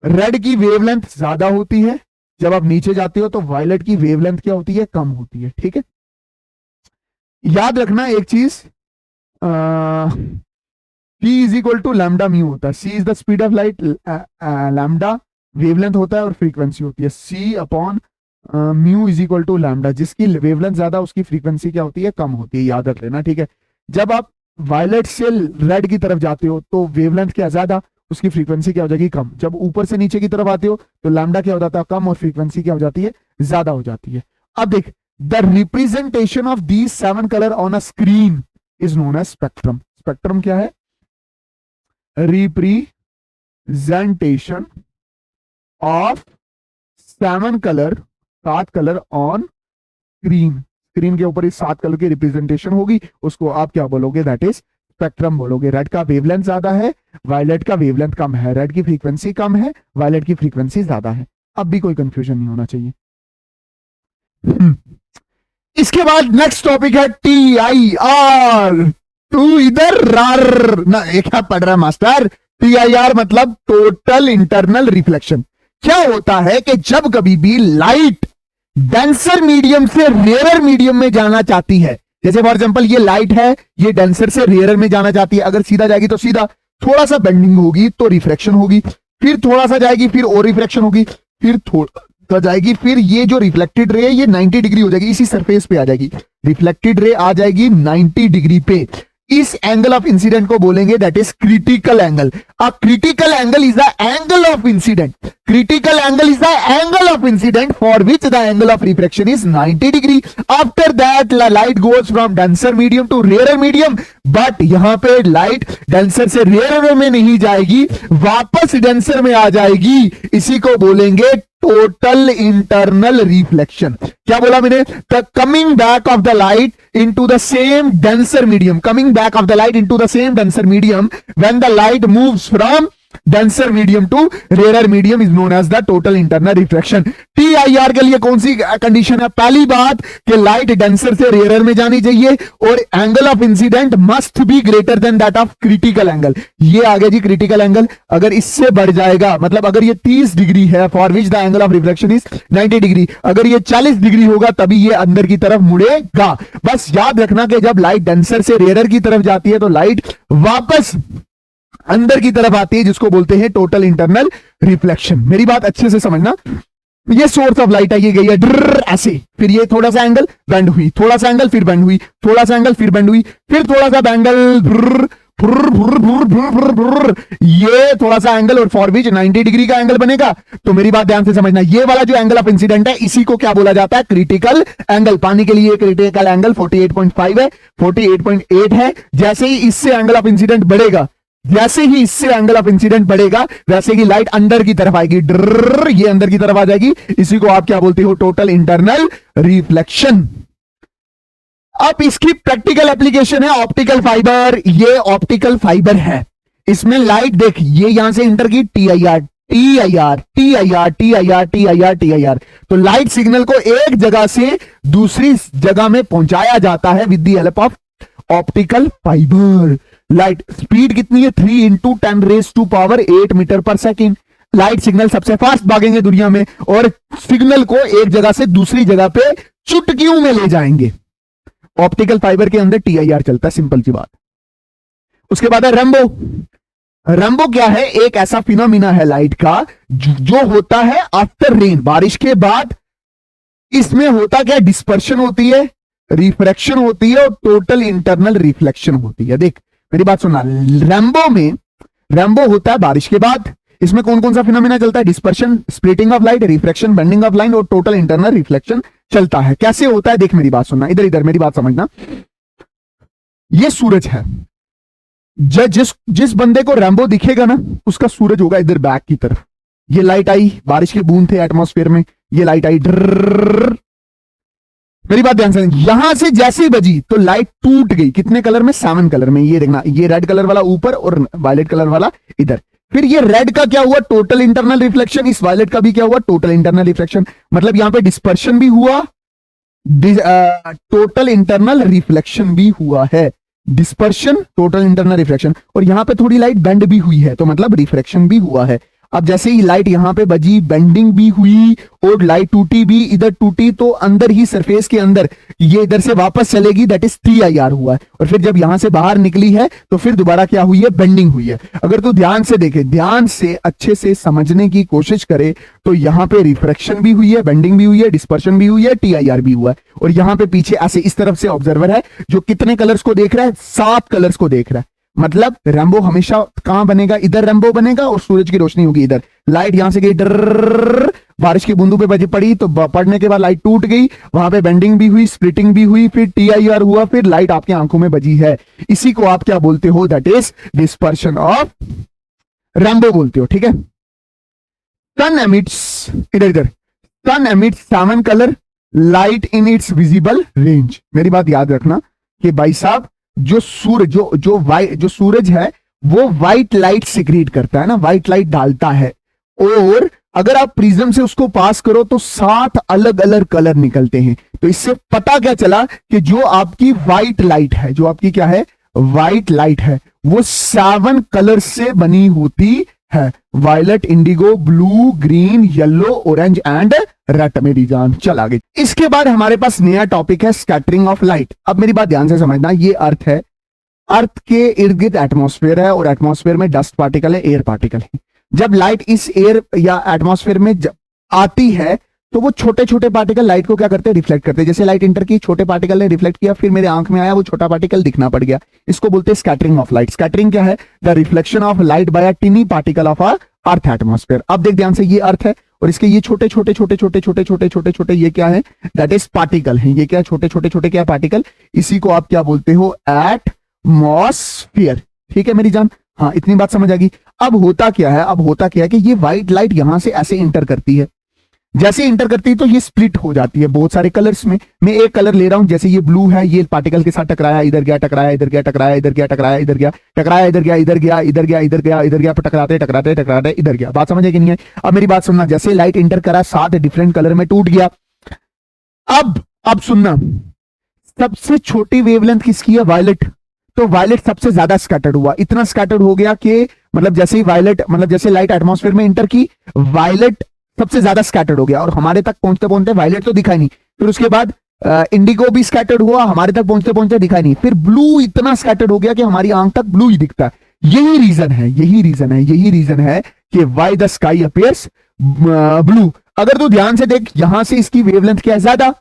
Red की वेवलेंथ ज्यादा होती है, जब आप नीचे जाते हो तो वायलेट की वेवलेंथ क्या होती है, कम होती है। ठीक है, याद रखना एक चीज, P is equal to lambda mu होता है, C is the speed of light, lambda wavelength होता है और फ्रीक्वेंसी होती है, C upon mu is equal to lambda. जिसकी वेवलेंथ ज्यादा उसकी फ्रीक्वेंसी क्या होती है, कम होती है, याद रख लेना, ठीक है। जब आप वायलेट से रेड की तरफ जाते हो तो वेवलेंथ क्या ज्यादा, उसकी फ्रीक्वेंसी क्या हो जाएगी, कम। जब ऊपर से नीचे की तरफ आते हो तो लैम्डा क्या हो जाता है, कम, और फ्रीक्वेंसी क्या हो जाती है, ज्यादा हो जाती है। अब देख, the representation of these 7 colour on a screen is known as spectrum. Spectrum क्या है, representation of 7 colour, 7 colour on screen. Screen के ऊपर इस 7 कलर की रिप्रेजेंटेशन होगी, उसको आप क्या बोलोगे, दैट इज स्पेक्ट्रम बोलोगे। रेड का वेवलेंथ ज्यादा है, वायलेट का वेवलेंथ कम है, रेड की फ्रीक्वेंसी कम है, वायलेट की फ्रीक्वेंसी ज्यादा है। अब भी कोई कंफ्यूजन नहीं होना चाहिए। इसके बाद नेक्स्ट टॉपिक है TIR। तू इधर रार ना, एक पढ़ रहा मास्टर। TIR मतलब टोटल इंटरनल रिफ्लेक्शन। क्या होता है कि जब कभी भी लाइट डेंसर मीडियम से रेयरर मीडियम में जाना चाहती है, जैसे फॉर एग्जांपल ये लाइट है, ये डेंसर से रेयरर में जाना चाहती है, अगर सीधा जाएगी तो सीधा, थोड़ा सा बेंडिंग होगी तो रिफ्रैक्शन होगी, फिर थोड़ा सा जाएगी फिर और रिफ्रैक्शन होगी, फिर थोड़ा सा जाएगी, फिर ये जो रिफ्लेक्टेड रे है ये 90 डिग्री हो जाएगी, इसी सरफेस पे आ जाएगी, रिफ्लेक्टेड रे आ जाएगी 90 डिग्री पे। इस एंगल ऑफ इंसिडेंट को बोलेंगे that is critical angle. A critical angle is the angle of incident, critical angle is the angle of incident for which the angle of refraction is 90 degree. After that light goes from denser medium to rarer medium, but यहां पे light denser से rarer में नहीं जाएगी, वापस denser में आ जाएगी। इसी को बोलेंगे टोटल इंटरनल रिफ्लेक्शन। क्या बोला मैंने, the coming back of the light into the same denser medium, coming back of the light into the same denser medium when the light moves from denser medium to rarer medium is known as the total internal refraction। TIR के लिए कौन सी condition है, पहली बात कि light denser से rare में जानी चाहिए और angle of incident must be greater than that of critical angle. ये आ गया जी क्रिटिकल एंगल, अगर इससे बढ़ जाएगा, मतलब अगर ये 30 डिग्री है for which the angle of reflection is 90 degree, अगर ये 40 डिग्री होगा तभी ये अंदर की तरफ मुड़ेगा। बस याद रखना कि जब लाइट डेंसर से रेयर की तरफ जाती है तो लाइट वापस अंदर की तरफ आती है, जिसको बोलते हैं टोटल इंटरनल रिफ्लेक्शन। मेरी बात अच्छे से समझना, ये सोर्स ऑफ लाइट है, ये गई है ड्र ऐसे, फिर ये थोड़ा सा एंगल बेंड हुई, थोड़ा सा एंगल फिर बेंड हुई, थोड़ा सा एंगल फिर बेंड हुई, फिर थोड़ा सा एंगल ये थोड़ा सा एंगल और फॉर विच 90 डिग्री का एंगल बनेगा। तो मेरी बात ध्यान से समझना, ये वाला जो एंगल ऑफ इंसिडेंट है इसी को क्या बोला जाता है, क्रिटिकल एंगल। पानी के लिए क्रिटिकल एंगल 48.5 है, 48.8 है। जैसे ही इससे एंगल ऑफ इंसिडेंट बढ़ेगा, जैसे ही इससे एंगल ऑफ इंसिडेंट बढ़ेगा, वैसे ही लाइट अंदर की तरफ आएगी, ड्र ये अंदर की तरफ आ जाएगी। इसी को आप क्या बोलते हो, टोटल इंटरनल रिफ्लेक्शन। अब इसकी प्रैक्टिकल एप्लीकेशन है ऑप्टिकल फाइबर। ये ऑप्टिकल फाइबर है, इसमें लाइट देख, ये यहां से इंटर की TIR TIR TIR TIR TIR TIR, तो लाइट सिग्नल को एक जगह से दूसरी जगह में पहुंचाया जाता है with the help of optical fibre. Light speed कितनी है, 3 इंटू 10⁸ मीटर पर सेकेंड। लाइट सिग्नल सबसे फास्ट भागेंगे दुनिया में और सिग्नल को एक जगह से दूसरी जगह पे चुटकियों में ले जाएंगे। ऑप्टिकल फाइबर के अंदर TIR चलता है, सिंपल सी बात। उसके बाद है रेम्बो। रेम्बो क्या है, एक ऐसा फिनोमिना है लाइट का जो होता है आफ्टर रेन, बारिश के बाद। इसमें होता क्या, डिस्पर्शन होती है, रिफ्रैक्शन होती है और टोटल इंटरनल रिफ्लेक्शन होती है। देख मेरी बात सुनना, रेम्बो होता है बारिश के बाद। इसमें कौन कौन सा फिनोमिना चलता है, dispersion, splitting of light, refraction, bending of light और टोटल इंटरनल रिफ्लेक्शन चलता है। कैसे होता है, देख मेरी बात सुनना, इधर इधर मेरी बात समझना। ये सूरज है, जिस बंदे को रेम्बो दिखेगा ना, उसका सूरज होगा इधर बैक की तरफ। ये लाइट आई, बारिश के बूंद थे एटमॉस्फेयर में, ये लाइट आई, ड्रर, मेरी बात ध्यान से, यहां से जैसे बजी तो लाइट टूट गई, कितने कलर में, 7 कलर में। ये देखना, ये रेड कलर वाला ऊपर और वायलेट कलर वाला इधर। फिर ये रेड का क्या हुआ, टोटल इंटरनल रिफ्लेक्शन, इस वायलेट का भी क्या हुआ, टोटल इंटरनल रिफ्लेक्शन। मतलब यहां पे डिस्पर्शन भी हुआ, टोटल इंटरनल रिफ्लेक्शन भी हुआ है। डिस्पर्शन, टोटल इंटरनल रिफ्लेक्शन, और यहां पे थोड़ी लाइट बेंड भी हुई है, तो मतलब रिफ्लेक्शन भी हुआ है। अब जैसे ही लाइट यहां पे बजी, बेंडिंग भी हुई और लाइट टूटी भी, इधर टूटी तो अंदर ही सरफेस के अंदर ये इधर से वापस चलेगी, दैट इज TIR हुआ है। और फिर जब यहां से बाहर निकली है तो फिर दोबारा क्या हुई है, बेंडिंग हुई है। अगर तू ध्यान से देखे, ध्यान से अच्छे से समझने की कोशिश करे तो यहां पे रिफ्रैक्शन भी हुई है, बेंडिंग भी हुई है, डिस्पर्शन भी हुई है, TIR भी हुआ है। और यहां पे पीछे ऐसे इस तरफ से ऑब्जर्वर है जो कितने कलर्स को देख रहा है, 7 कलर्स को देख रहा है। मतलब रेम्बो हमेशा कहां बनेगा, इधर रेम्बो बनेगा और सूरज की रोशनी होगी इधर। लाइट यहां से गई, डर, बारिश की बूंदों पे बजी पड़ी तो पड़ने के बाद लाइट टूट गई, वहां पे बेंडिंग भी हुई, स्प्लिटिंग भी हुई, फिर TIR हुआ, फिर लाइट आपकी आंखों में बजी है। इसी को आप क्या बोलते हो, that is dispersion of rainbow बोलते हो। ठीक है। सन एमिट्स, इधर इधर, sun emits 7 colour light in its visible range. मेरी बात याद रखना कि भाई साहब जो सूरज जो सूरज है वो व्हाइट लाइट सिक्रीट करता है ना, व्हाइट लाइट डालता है। और अगर आप प्रिज्म से उसको पास करो तो 7 अलग अलग कलर निकलते हैं। तो इससे पता क्या चला कि जो आपकी व्हाइट लाइट है, जो आपकी क्या है, व्हाइट लाइट है, वो 7 कलर से बनी होती है। Violet, indigo, blue, green, yellow, orange and red. मेरी जान, चल आगे। इसके बाद हमारे पास नया टॉपिक है स्कैटरिंग ऑफ लाइट। अब मेरी बात ध्यान से समझना, ये अर्थ है, अर्थ के इर्द गिर्द एटमॉस्फेयर है और एटमॉस्फेयर में डस्ट पार्टिकल है, एयर पार्टिकल है। जब लाइट इस एयर या एटमॉस्फेयर में आती है तो वो छोटे छोटे पार्टिकल लाइट को क्या करते हैं, रिफ्लेक्ट करते हैं। जैसे लाइट इंटर की, छोटे पार्टिकल ने रिफ्लेक्ट किया, फिर मेरे आंख में आया, वो छोटा पार्टिकल दिखना पड़ गया। इसको बोलते हैं स्कैटरिंग ऑफ लाइट। स्कैटरिंग क्या है, the reflection of light by a टिनी particle of earth atmosphere. अब देख ध्यान से, ये अर्थ है और इसके ये छोटे छोटे छोटे छोटे छोटे छोटे छोटे छोटे ये क्या है, दैट इज पार्टिकल है। ये क्या छोटे छोटे छोटे क्या पार्टिकल, इसी को आप क्या बोलते हो, एटमॉस्फेयर। ठीक है मेरी जान, हाँ इतनी बात समझ आ गई। अब होता क्या है, अब होता क्या है कि ये व्हाइट लाइट यहां से ऐसे इंटर करती है, जैसे इंटर करती है तो ये स्प्लिट हो जाती है बहुत सारे कलर्स में। मैं एक कलर ले रहा हूं, जैसे ये ब्लू है, ये पार्टिकल के साथ टकराया, इधर गया, टकराया, इधर गया, टकराया, इधर गया, टकराया, इधर गया, टकराया, इधर गया, इधर गया, इधर गया, इधर गया, इधर गया, टकराते टकराते टकराते इधर गया। बात समझ है कि नहीं है? अब मेरी बात सुनना, जैसे लाइट इंटर करा 7 डिफरेंट कलर में टूट गया। अब सुनना, सबसे छोटी वेवलेंथ किसकी है, वायलेट। तो वायलेट सबसे ज्यादा स्कैटर्ड हुआ, इतना स्कैटर्ड हो गया कि मतलब जैसे ही वायलेट, मतलब जैसे लाइट एटमॉस्फेयर में इंटर की, वायलेट सबसे ज्यादा स्कैटर्ड हो गया और हमारे तक पहुंचते पहुंचते वायलेट तो दिखाई नहीं। फिर उसके बाद इंडिगो भी स्कैटर्ड हुआ, हमारे तक पहुंचते पहुंचते दिखाई नहीं। फिर ब्लू इतना स्कैटर्ड हो गया कि हमारी आंख तक ब्लू ही दिखता है। यही रीजन है, यही रीजन है, यही रीजन है कि why the sky appears blue. अगर तू ध्यान से देख, यहां से इसकी वेवलेंथ क्या है, ज्यादा,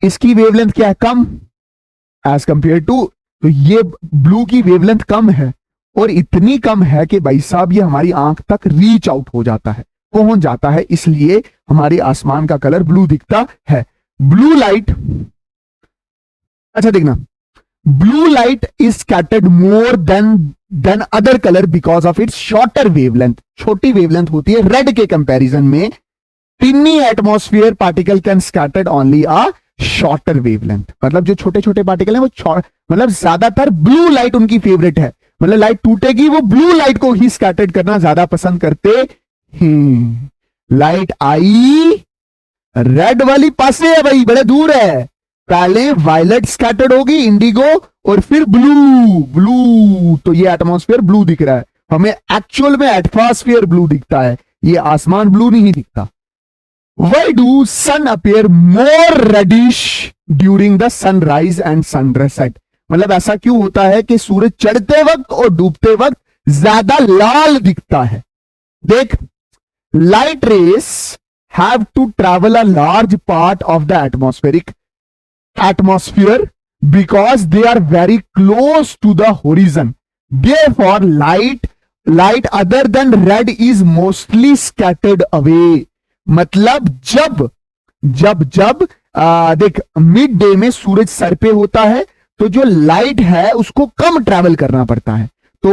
इसकी वेवलेंथ क्या है, कम, एज कंपेयर टू, तो ये ब्लू की वेवलेंथ कम है और इतनी कम है कि भाई साहब ये हमारी आंख तक रीच आउट हो जाता है, पहुंच जाता है, इसलिए हमारे आसमान का कलर ब्लू दिखता है। ब्लू लाइट, अच्छा देखना, blue light is scattered more than other colour because of its shorter wavelength. छोटी वेवलेंथ होती है रेड के कंपैरिजन में। टिनी atmosphere particle can scattered only a shorter wavelength. मतलब जो छोटे छोटे पार्टिकल हैं वो मतलब ज्यादातर ब्लू लाइट उनकी फेवरेट है। मतलब लाइट टूटेगी वो ब्लू लाइट को ही स्कैटर्ड करना ज्यादा पसंद करते हैं। लाइट आई, रेड वाली पासे है भाई, बड़े दूर है। पहले वायलेट स्कैटर्ड होगी, इंडिगो, और फिर ब्लू। ब्लू तो ये एटमॉस्फेयर ब्लू दिख रहा है, हमें एक्चुअल में एटमॉस्फेयर ब्लू दिखता है, ये आसमान ब्लू नहीं दिखता। Why do sun appear more reddish during the sunrise and sunset? मतलब ऐसा क्यों होता है कि सूरज चढ़ते वक्त और डूबते वक्त ज्यादा लाल दिखता है? देख, light rays have to travel a large part of the atmosphere because they are very close to the horizon. Therefore, light other than red is mostly scattered away. मतलब जब देख, मिड डे में सूरज सर पे होता है तो जो light है उसको कम ट्रैवल करना पड़ता है, तो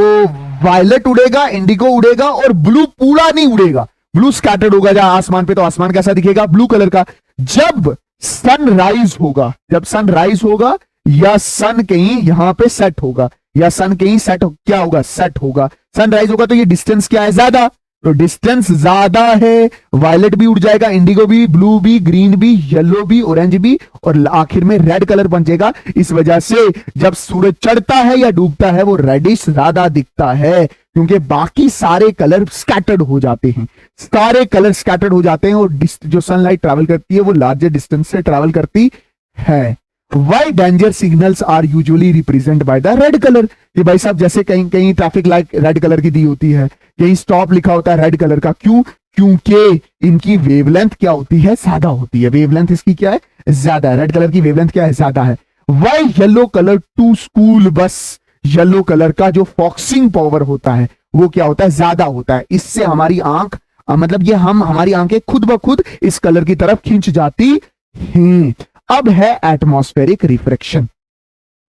वायलेट उड़ेगा, इंडिगो उड़ेगा और ब्लू पूरा नहीं उड़ेगा। ब्लू स्कैटर्ड होगा जहां आसमान पे, तो आसमान कैसा दिखेगा, ब्लू कलर का। जब सनराइज होगा, जब सनराइज होगा या सन कहीं यहां पे सेट होगा, या सन कहीं सेट क्या होगा, सेट होगा, सनराइज होगा, तो ये डिस्टेंस क्या है, ज्यादा। तो डिस्टेंस ज्यादा है, वायलेट भी उड़ जाएगा, इंडिगो भी, ब्लू भी, ग्रीन भी, येलो भी, ऑरेंज भी, और आखिर में रेड कलर बन जाएगा। इस वजह से जब सूरज चढ़ता है या डूबता है वो रेडिश ज्यादा दिखता है। क्योंकि बाकी सारे कलर स्कैटर्ड हो जाते हैं, सारे कलर स्कैटर्ड हो जाते हैं और जो सनलाइट ट्रैवल करती है वो लार्जर डिस्टेंस से ट्रैवल करती है। Why danger signals are usually represent by the red colour. ये भाई साहब जैसे कहीं कहीं ट्रैफिक लाइट रेड कलर की दी होती है, कहीं स्टॉप लिखा होता है रेड कलर का, क्यों? क्योंकि इनकी वेवलेंथ क्या होती है? ज्यादा होती है। वेवलेंथ इसकी क्या है? ज्यादा है। रेड कलर की वेवलेंथ क्या है? ज्यादा है। Why yellow colour to school bus. Yellow colour का जो फॉक्सिंग पावर होता है वो क्या होता है? ज्यादा होता है। इससे हमारी आंख मतलब ये हमारी आंखें खुद ब खुद इस कलर की तरफ खींच जाती हैं। अब है एटमॉस्फेरिक रिफ्रैक्शन।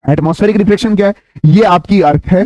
एटमॉस्फेरिक रिफ्रैक्शन क्या है? ये आपकी अर्थ है,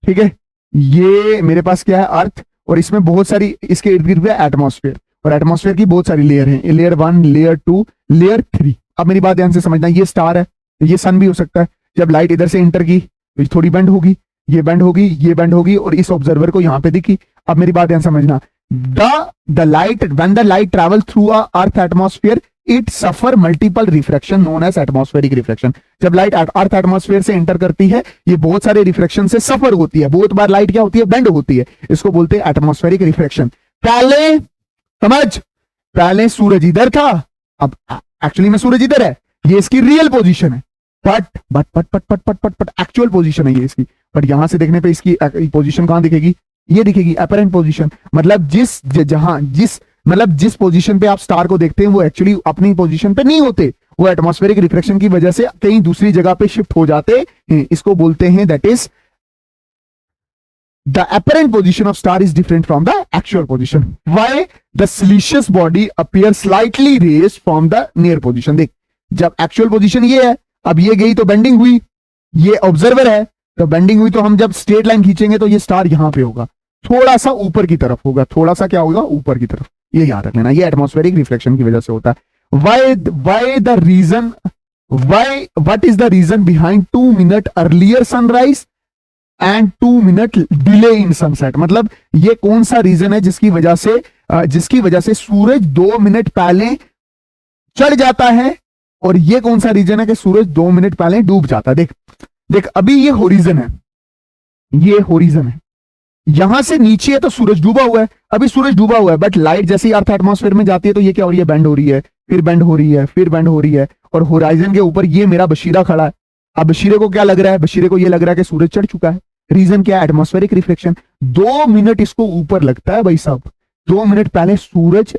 ठीक है, ये मेरे पास क्या है? अर्थ, और इसमें बहुत सारी इसके इर्द गिर्द एटमॉस्फेयर, और एटमॉस्फेयर की बहुत सारी लेयर हैं, लेयर 1, लेयर 2, लेयर 3। अब मेरी बात ध्यान से समझना, ये स्टार है, ये सन भी हो सकता है। जब लाइट इधर से इंटर की तो थोड़ी बेंड होगी, ये बेंड होगी, ये बेंड होगी, और इस ऑब्जर्वर को यहां पे दिखी। अब मेरी बात ध्यान समझना, the light when the light travel through a earth atmosphere it suffer multiple refraction known as atmospheric refraction. जब लाइट अर्थ एटमॉस्फेयर से एंटर करती है ये बहुत सारे रिफ्रैक्शन से सफर होती है, बहुत बार लाइट क्या होती है? बेंड होती है। इसको बोलते हैं एटमॉस्फेरिक रिफ्रैक्शन। पहले समझ, पहले सूरज इधर था, अब एक्चुअली में सूरज इधर है, ये इसकी रियल पोजीशन है, बट एक्चुअल पोजीशन है ये इसकी। बट यहां से देखने पे इसकी पोजीशन कहां दिखेगी? ये दिखेगी अपरेंट पोजीशन। मतलब जिस पोजीशन पे आप स्टार को देखते हैं वो एक्चुअली अपनी पोजीशन पे नहीं होते, वो एटमॉस्फेरिक रिफ्रैक्शन की वजह से कहीं दूसरी जगह पे शिफ्ट हो जाते हैं। इसको बोलते हैं that is the apparent position of star is different from the actual position. Why the siliceous body appear slightly raised from the near position. देख, जब एक्चुअल पोजीशन ये है, अब ये गई तो बेंडिंग हुई, ये ऑब्जर्वर है तो बेंडिंग हुई, तो हम जब स्ट्रेट लाइन खींचेंगे तो ये स्टार यहां पे होगा, थोड़ा सा ऊपर की तरफ होगा, थोड़ा सा क्या होगा? ऊपर की तरफ। ये याद रख लेना, ये एटमॉस्फेरिक रिफ्लेक्शन की वजह से होता है। What is the reason behind 2 minute earlier sunrise and 2 minute delay in sunset. मतलब ये कौन सा रीजन है जिसकी वजह से सूरज 2 मिनट पहले चढ़ जाता है, और ये कौन सा रीजन है कि सूरज 2 मिनट पहले डूब जाता है? देख अभी ये होरिजन है, ये होरिजन है, यहां से नीचे है तो सूरज डूबा हुआ है, अभी सूरज डूबा हुआ है, बट लाइट जैसे ही अर्थ एटमॉस्फेयर में जाती है तो ये क्या हो रही है? बेंड हो रही है, फिर बेंड हो रही है, फिर बेंड हो रही है, और होराइजन के ऊपर ये मेरा बशीरा खड़ा है। अब बशीरे को क्या लग रहा है? बशीरे को ये लग रहा है कि सूरज चढ़ चुका है। रीजन क्या है? Atmospheric reflection. 2 मिनट इसको ऊपर लगता है भाई साहब, 2 मिनट पहले सूरज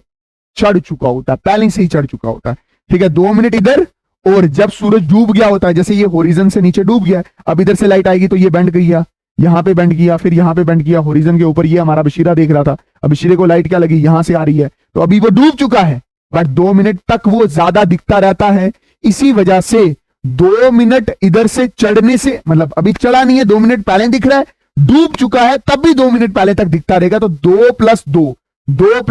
चढ़ चुका होता है, पहले से ही चढ़ चुका होता है, ठीक है। 2 मिनट इधर, और जब सूरज डूब गया होता है, जैसे ये होरिजन से नीचे डूब गया, अब इधर से लाइट आएगी तो ये बेंड किया, यहां पे बेंड किया, फिर यहां पे बेंड किया, होरिजन के ऊपर ये हमारा बशीरा देख रहा था, अब बशीरे को लाइट क्या लगी? यहां से आ रही है, तो अभी वो डूब चुका है, बट 2 मिनट तक वो ज्यादा दिखता रहता है। इसी वजह से 2 मिनट इधर से चढ़ने से, मतलब अभी चढ़ा नहीं है, 2 मिनट पहले दिख रहा है, डूब चुका है तब भी 2 मिनट पहले तक दिखता रहेगा, तो 2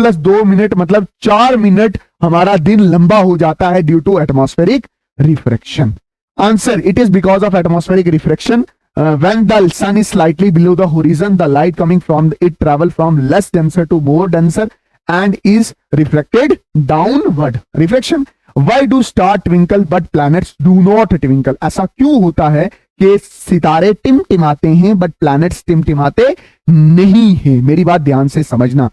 + 2 मिनट मतलब 4 मिनट हमारा दिन लंबा हो जाता है due to atmospheric refraction. Answer, it is because of atmospheric refraction. When the sun is slightly below the horizon, the light coming from it travel from less denser to more denser and is reflected downward. Reflection. Why do stars twinkle but planets do not twinkle? ऐसा क्यों होता है कि सितारे टिमटिमाते हैं but planets टिमटिमाते नहीं हैं? मेरी बात ध्यान से समझना।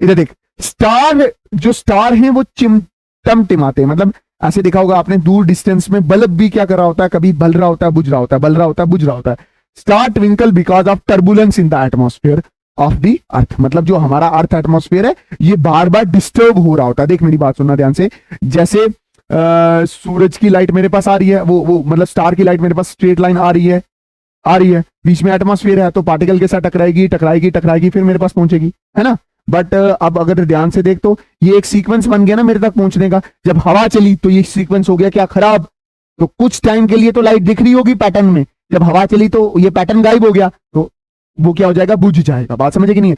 इधर देख, स्टार हैं वो टिमटिमाते हैं, मतलब ऐसे देखा होगा आपने, दूर डिस्टेंस में बल्ब भी क्या कर रहा होता है? कभी बल रहा होता है, बुझ रहा होता है, बल रहा होता है, बुझ रहा होता है। Star twinkle because of turbulence in the atmosphere of the earth. मतलब जो हमारा अर्थ एटमॉस्फेयर है ये बार बार डिस्टर्ब हो रहा होता है। देख मेरी बात सुनना ध्यान से, जैसे सूरज की लाइट मेरे पास आ रही है, वो मतलब स्टार की लाइट मेरे पास स्ट्रेट लाइन आ रही है, बीच में एटमॉस्फेयर है, तो पार्टिकल के साथ टकराएगी, फिर मेरे पास पहुंचेगी, है ना। बट अब अगर ध्यान से देख तो ये एक सीक्वेंस बन गया ना मेरे तक पहुंचने का। जब हवा चली तो ये सीक्वेंस हो गया क्या? खराब। तो कुछ टाइम के लिए तो लाइट दिख रही होगी पैटर्न में, जब हवा चली तो ये पैटर्न गायब हो गया, तो वो क्या हो जाएगा? बुझ जाएगा। बात समझे कि नहीं है?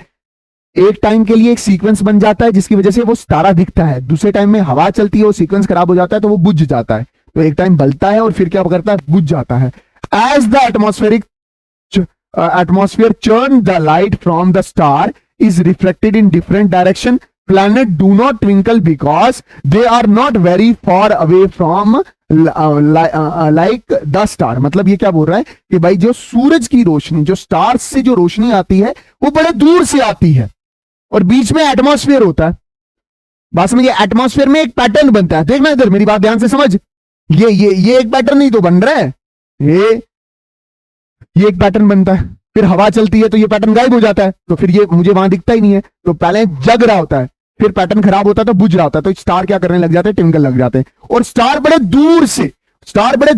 एक टाइम के लिए एक सीक्वेंस बन जाता है जिसकी वजह से वो तारा दिखता है, दूसरे टाइम में हवा चलती है, वो सीक्वेंस खराब हो जाता है तो वो बुझ जाता है। तो एक टाइम बलता है और फिर क्या करता है? बुझ जाता है। As the atmosphere churn the light from the star is reflected in different direction, planet do not twinkle because they are not very far away from like the star. मतलब ये क्या बोल रहा है कि भाई जो सूरज की रोशनी, जो स्टार्स से जो रोशनी आती है वो बड़े दूर से आती है और बीच में एटमॉस्फेयर होता है। बात समझिए, एटमॉस्फेयर में एक पैटर्न बनता है। देखना इधर, मेरी बात ध्यान से समझ। ये एक पैटर्न ही तो बन रहा है, ये एक पैटर्न बनता है, फिर हवा चलती है तो ये पैटर्न गायब हो जाता है, तो फिर ये मुझे वहां दिखता ही नहीं है। तो पहले जग रहा होता है, फिर पैटर्न खराब होता है तो बुझ रहा होता है, तो स्टार क्या करने लग जाते हैं, टिमकल लग जाते हैं। और स्टार बड़े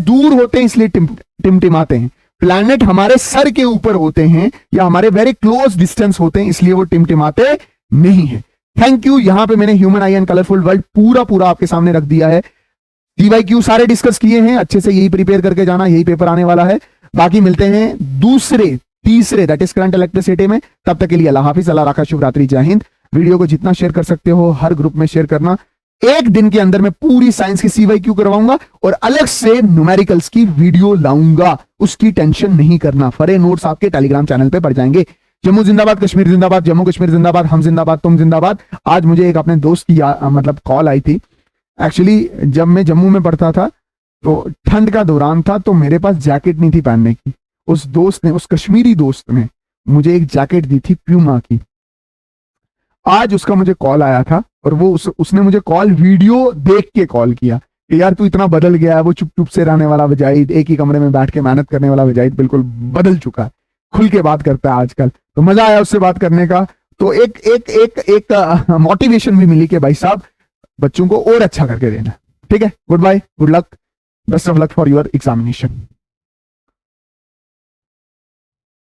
दूर होते हैं इसलिए टिमटिमाते हैं। प्लैनेट हमारे सर के ऊपर होते हैं या हमारे वेरी क्लोज डिस्टेंस होते हैं, इसलिए वो टिमटिमाते नहीं है। Thank you. यहां पे मैंने human I and colourful world पूरा आपके सामने रख दिया है। CYQ सारे डिस्कस किए हैं, अच्छे से यही प्रिपेयर करके जाना, यही पेपर आने वाला है। बाकी मिलते हैं तीसरे दैट इज करंट इलेक्ट्रिसिटी में। तब तक के लिए अल्लाह हाफिज, अल्लाह रखा, शुभ रात्रि, जय हिंद। वीडियो को जितना शेयर कर सकते हो हर ग्रुप में शेयर करना। एक दिन के अंदर मैं पूरी साइंस की CYQ करवाऊंगा और अलग से न्यूमेरिकल्स की वीडियो लाऊंगा, उसकी टेंशन नहीं करना। फरे नोट्स आपके टेलीग्राम चैनल पे पड़ जाएंगे। जम्मू जिंदाबाद, कश्मीर जिंदाबाद, जम्मू कश्मीर जिंदाबाद, हम जिंदाबाद, तुम जिंदाबाद। आज मुझे एक अपने दोस्त की मतलब कॉल आई थी। एक्चुअली जब मैं जम्मू में पढ़ता था तो ठंड का दौरान था, तो मेरे पास जैकेट नहीं थी पहनने की। उस दोस्त ने, उस कश्मीरी दोस्त ने मुझे एक जैकेट दी थी प्यूमा की। आज उसका मुझे कॉल आया था और वो उसने मुझे कॉल वीडियो देख के कॉल किया कि यार तू इतना बदल गया है। वो चुप से रहने वाला वजाहिद, एक ही कमरे में बैठ के मेहनत करने वाला वजाहिद बिल्कुल बदल चुका है, खुल के बात करता है आजकल। तो मजा आया उससे बात करने का। तो एक मोटिवेशन भी मिली कि भाई साहब बच्चों को और अच्छा करके देना। ठीक है, goodbye, good luck, best of luck for your examination.